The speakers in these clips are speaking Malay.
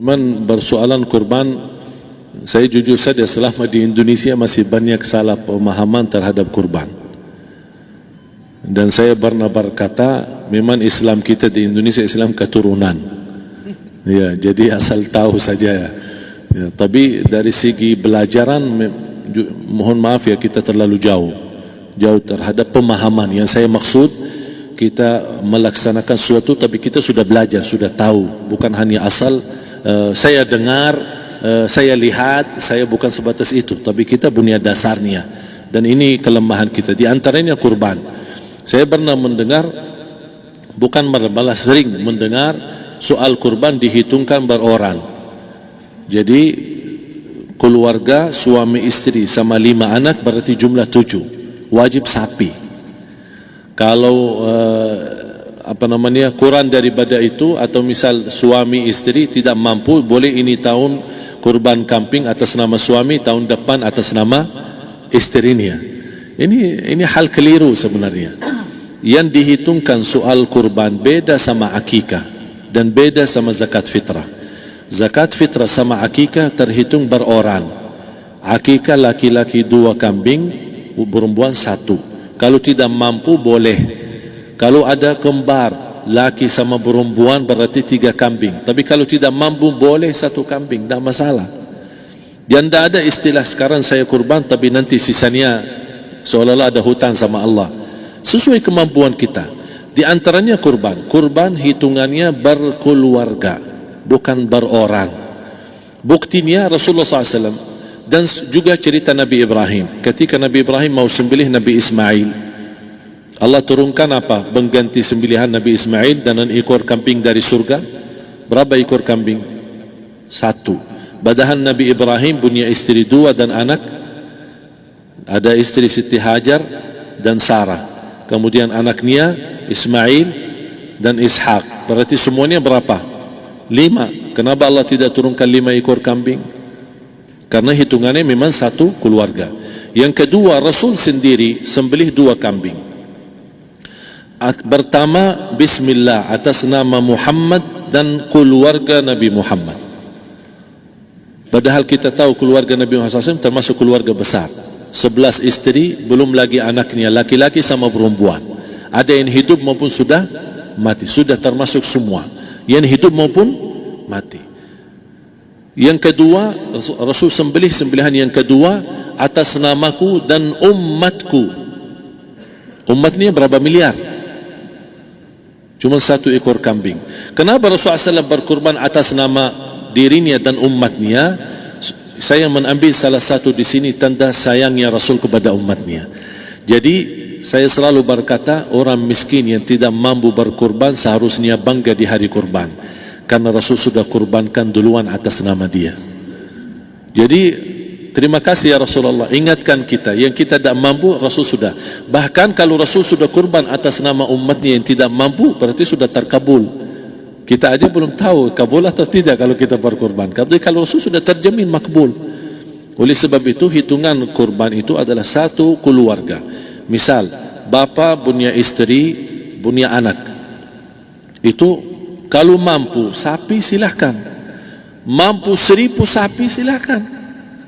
Memang bersoalan kurban, saya jujur saja selama di Indonesia masih banyak salah pemahaman terhadap kurban. Dan saya pernah berkata, memang Islam kita di Indonesia Islam keturunan. Ya, jadi asal tahu saja. Ya, tapi dari segi belajaran, mohon maaf ya, kita terlalu jauh terhadap pemahaman. Yang saya maksud, kita melaksanakan sesuatu tapi kita sudah belajar, sudah tahu, bukan hanya asal saya dengar, saya lihat, saya bukan sebatas itu, tapi kita punya dasarnya. Dan ini kelemahan kita, di antaranya kurban. Saya pernah mendengar, bukan malah sering mendengar soal kurban dihitungkan beroran. Jadi keluarga suami istri sama 5 anak berarti jumlah 7, wajib sapi. Kalau kurang daripada itu, atau misal suami istri tidak mampu, boleh ini tahun kurban kambing atas nama suami, tahun depan atas nama istrinya. Ini hal keliru sebenarnya. Yang dihitungkan soal kurban beda sama akikah dan beda sama zakat fitrah. Zakat fitrah sama akikah terhitung beroran. Akikah laki-laki 2 kambing, perempuan 1. Kalau tidak mampu boleh. Kalau ada kembar, laki sama perempuan berarti 3 kambing. Tapi kalau tidak mampu boleh 1 kambing, tidak masalah. Dan tidak ada istilah sekarang saya kurban tapi nanti sisanya seolah-olah ada hutang sama Allah. Sesuai kemampuan kita. Di antaranya kurban. Kurban hitungannya berkeluarga, bukan beroran. Buktinya Rasulullah SAW dan juga cerita Nabi Ibrahim. Ketika Nabi Ibrahim mau sembelih Nabi Ismail, Allah turunkan apa? Mengganti sembelihan Nabi Ismail dengan ekor kambing dari surga. Berapa ekor kambing? 1. Padahal Nabi Ibrahim punya istri 2 dan anak. Ada istri Siti Hajar dan Sarah. Kemudian anaknya Ismail dan Ishak. Berarti semuanya berapa? 5. Kenapa Allah tidak turunkan 5 ekor kambing? Karena hitungannya memang 1 keluarga. Yang kedua, Rasul sendiri sembelih 2 kambing. Pertama, Bismillah atas nama Muhammad dan keluarga Nabi Muhammad. Padahal kita tahu keluarga Nabi Muhammad SAW termasuk keluarga besar. 11 istri, belum lagi anaknya laki-laki sama perempuan. Ada yang hidup maupun sudah mati, sudah termasuk semua. Yang hidup maupun mati. Yang kedua, Rasul sembelih sembelihan yang kedua atas namaku dan umatku. Umatnya berapa miliar? Cuma 1 ekor kambing. Kenapa Rasulullah SAW berkurban atas nama dirinya dan umatnya? Saya mengambil salah satu di sini tanda sayangnya Rasul kepada umatnya. Jadi saya selalu berkata, orang miskin yang tidak mampu berkurban seharusnya bangga di hari kurban, karena Rasul sudah kurbankan duluan atas nama dia. Jadi terima kasih ya Rasulullah, ingatkan kita. Yang kita tidak mampu, Rasul sudah. Bahkan kalau Rasul sudah kurban atas nama umatnya yang tidak mampu, berarti sudah terkabul. Kita aja belum tahu kabul atau tidak kalau kita berkurban. Tapi kalau Rasul sudah terjamin makbul. Oleh sebab itu, hitungan kurban itu adalah 1 keluarga. Misal, bapa punya istri, punya anak. Itu kalau mampu sapi silahkan. Mampu 1000 sapi silahkan.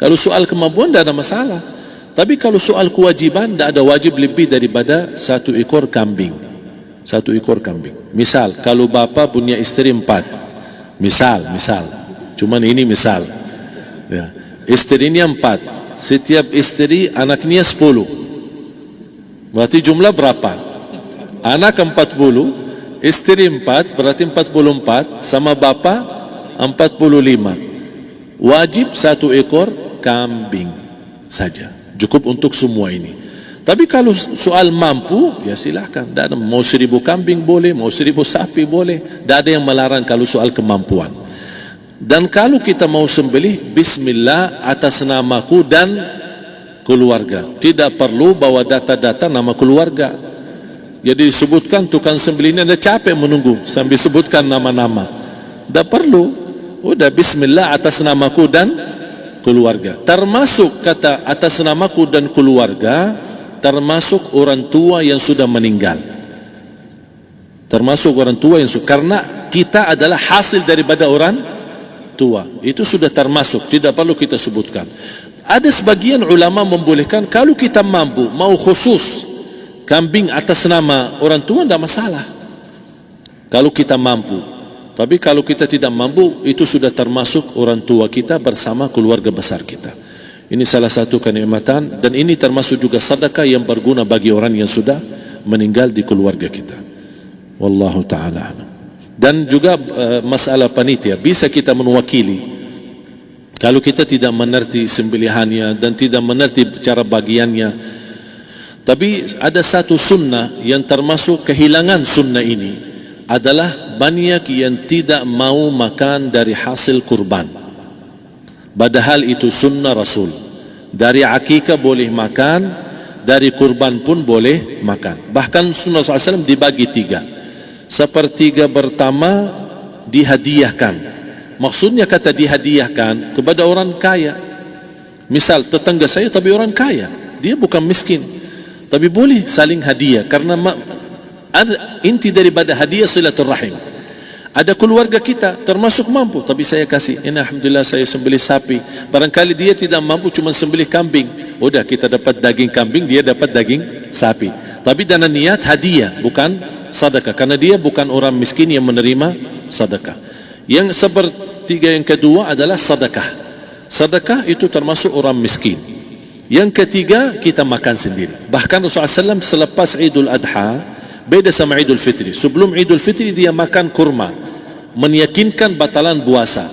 Kalau soal kemampuan tidak ada masalah. Tapi kalau soal kewajiban, tidak ada wajib lebih daripada 1 ekor kambing. 1 ekor kambing. Misal, kalau bapa punya istri 4. Misal. Cuman ini misal. Ya. Istrinya 4. Setiap istri anaknya 10. Berarti jumlah berapa? Anak 40, istri 4, berarti 44, sama bapa 45. Wajib 1 ekor kambing saja, cukup untuk semua ini. Tapi kalau soal mampu, ya silahkan. Mau 1000 kambing boleh, mau 1000 sapi boleh. Tidak ada yang melarang kalau soal kemampuan. Dan kalau kita mau sembelih, Bismillah atas namaku dan keluarga. Tidak perlu bawa data-data nama keluarga. Jadi disebutkan tukang sembelihnya ada capek menunggu sambil sebutkan nama-nama. Tidak perlu. Udah Bismillah atas namaku dan keluarga. Termasuk kata atas namaku dan keluarga, termasuk orang tua yang sudah meninggal. Termasuk orang tua yang sudah, karena kita adalah hasil daripada orang tua. Itu sudah termasuk, tidak perlu kita sebutkan. Ada sebagian ulama membolehkan kalau kita mampu, mau khusus kambing atas nama orang tua, tidak masalah. Kalau kita mampu. Tapi kalau kita tidak mampu, itu sudah termasuk orang tua kita bersama keluarga besar kita. Ini salah satu kenikmatan, dan ini termasuk juga sedekah yang berguna bagi orang yang sudah meninggal di keluarga kita. Wallahu ta'ala. Dan juga masalah panitia, bisa kita mewakili. Kalau kita tidak mengerti sembelihannya dan tidak mengerti cara bagiannya. Tapi ada satu sunnah yang termasuk kehilangan sunnah ini, adalah banyak yang tidak mau makan dari hasil kurban. Padahal itu sunnah Rasul. Dari akikah boleh makan, dari kurban pun boleh makan. Bahkan sunnah SAW dibagi 3. Sepertiga pertama dihadiahkan. Maksudnya kata dihadiahkan kepada orang kaya. Misal tetangga saya tapi orang kaya, dia bukan miskin, tapi boleh saling hadiah. Karena inti daripada hadiah silaturrahim. Ada keluarga kita termasuk mampu, tapi saya kasih, ini alhamdulillah saya sembelih sapi. Barangkali dia tidak mampu, cuma sembelih kambing. Udah, kita dapat daging kambing, dia dapat daging sapi. Tapi dengan niat hadiah, bukan sedekah, karena dia bukan orang miskin yang menerima sedekah. Yang sepertiga yang kedua adalah sedekah. Sedekah itu termasuk orang miskin. Yang ketiga, kita makan sendiri. Bahkan Rasulullah SAW selepas Idul Adha, beda sama Idul Fitri. Sebelum Idul Fitri dia makan kurma, meyakinkan batalan puasa.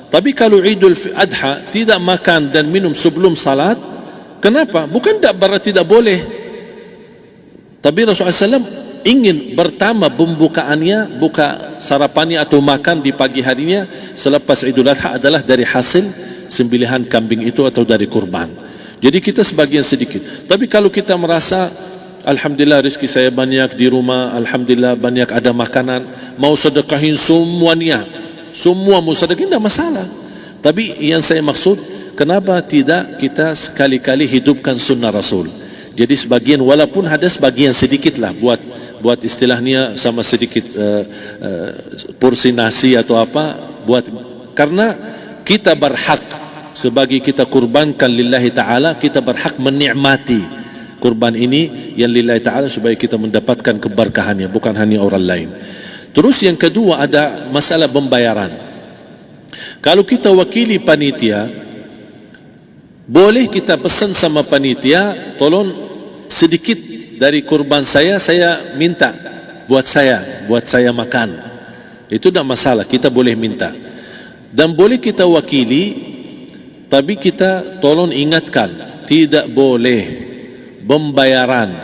Tapi kalau Idul Adha tidak makan dan minum sebelum salat, kenapa? Bukan berarti tidak boleh. Tapi Rasulullah SAW ingin pertama pembukaannya, buka sarapannya atau makan di pagi harinya selepas Idul Adha adalah dari hasil sembelihan kambing itu atau dari kurban. Jadi kita sebagian sedikit. Tapi kalau kita merasa alhamdulillah rezeki saya banyak di rumah, alhamdulillah banyak ada makanan, mau sedekahin semuanya, semua mau sedekahin, tidak masalah. Tapi yang saya maksud, kenapa tidak kita sekali-kali hidupkan sunnah Rasul? Jadi sebagian, walaupun ada sebagian sedikit lah, buat istilahnya sama sedikit porsi nasi atau apa, karena kita berhak sebagai kita kurbankan lillahi ta'ala, kita berhak menikmati kurban ini yang lillahi ta'ala supaya kita mendapatkan keberkahannya, bukan hanya orang lain. Terus yang kedua ada masalah pembayaran. Kalau kita wakili panitia, boleh kita pesan sama panitia, tolong sedikit dari kurban saya minta buat saya makan. Itu tidak masalah, kita boleh minta. Dan boleh kita wakili, tapi kita tolong ingatkan, tidak boleh pembayaran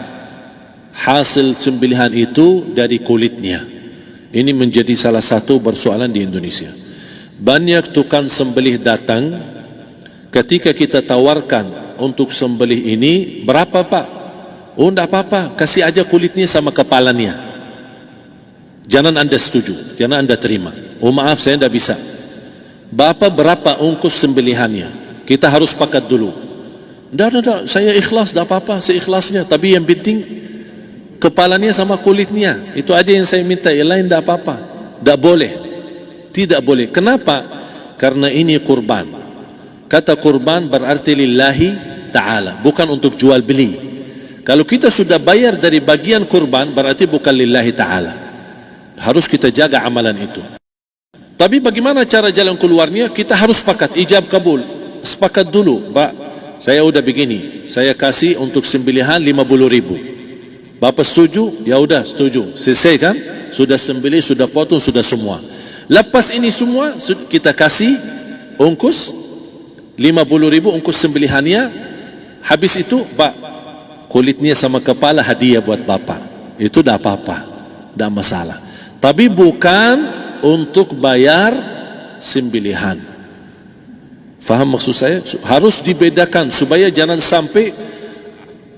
hasil sembelihan itu dari kulitnya. Ini menjadi salah satu persoalan di Indonesia. Banyak tukang sembelih datang, ketika kita tawarkan untuk sembelih ini, berapa pak? Oh tidak apa-apa, kasih aja kulitnya sama kepalanya. Jangan anda setuju, jangan anda terima. Oh maaf, saya tidak bisa. Bapak berapa ongkos sembelihannya? Kita harus pakat dulu. Tidak, saya ikhlas, tidak apa-apa, seikhlasnya. Tapi yang penting kepalanya sama kulitnya. Itu aja yang saya minta, yang lain tidak apa-apa. Tidak boleh. Tidak boleh. Kenapa? Karena ini kurban. Kata kurban berarti lillahi ta'ala, bukan untuk jual beli. Kalau kita sudah bayar dari bagian kurban, berarti bukan lillahi ta'ala. Harus kita jaga amalan itu. Tapi bagaimana cara jalan keluarnya? Kita harus sepakat, ijab kabul. Sepakat dulu, Pak, saya udah begini, saya kasih untuk sembelihan 50.000. Bapak setuju? Ya udah setuju. Selesai kan? Sudah sembelih, sudah potong, sudah semua. Lepas ini semua kita kasih ongkos 50.000 ongkos sembelihannya. Habis itu, Pak, kulitnya sama kepala hadiah buat Bapak. Itu dah apa-apa, dah masalah. Tapi bukan untuk bayar sembelihan. Faham maksud saya? Harus dibedakan supaya jangan sampai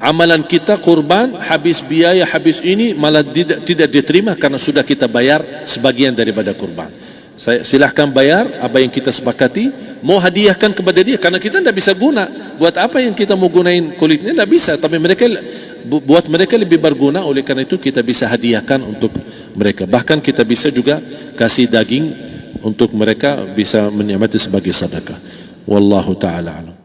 amalan kita kurban habis biaya, habis ini malah tidak diterima karena sudah kita bayar sebagian daripada kurban. Saya silahkan bayar apa yang kita sepakati, mau hadiahkan kepada dia karena kita tidak bisa guna. Buat apa yang kita mau gunain kulitnya? Tidak bisa. Tapi mereka, buat mereka lebih berguna, oleh karena itu kita bisa hadiahkan untuk mereka. Bahkan kita bisa juga kasih daging untuk mereka bisa menikmati sebagai sedekah. Wallahu taala alam.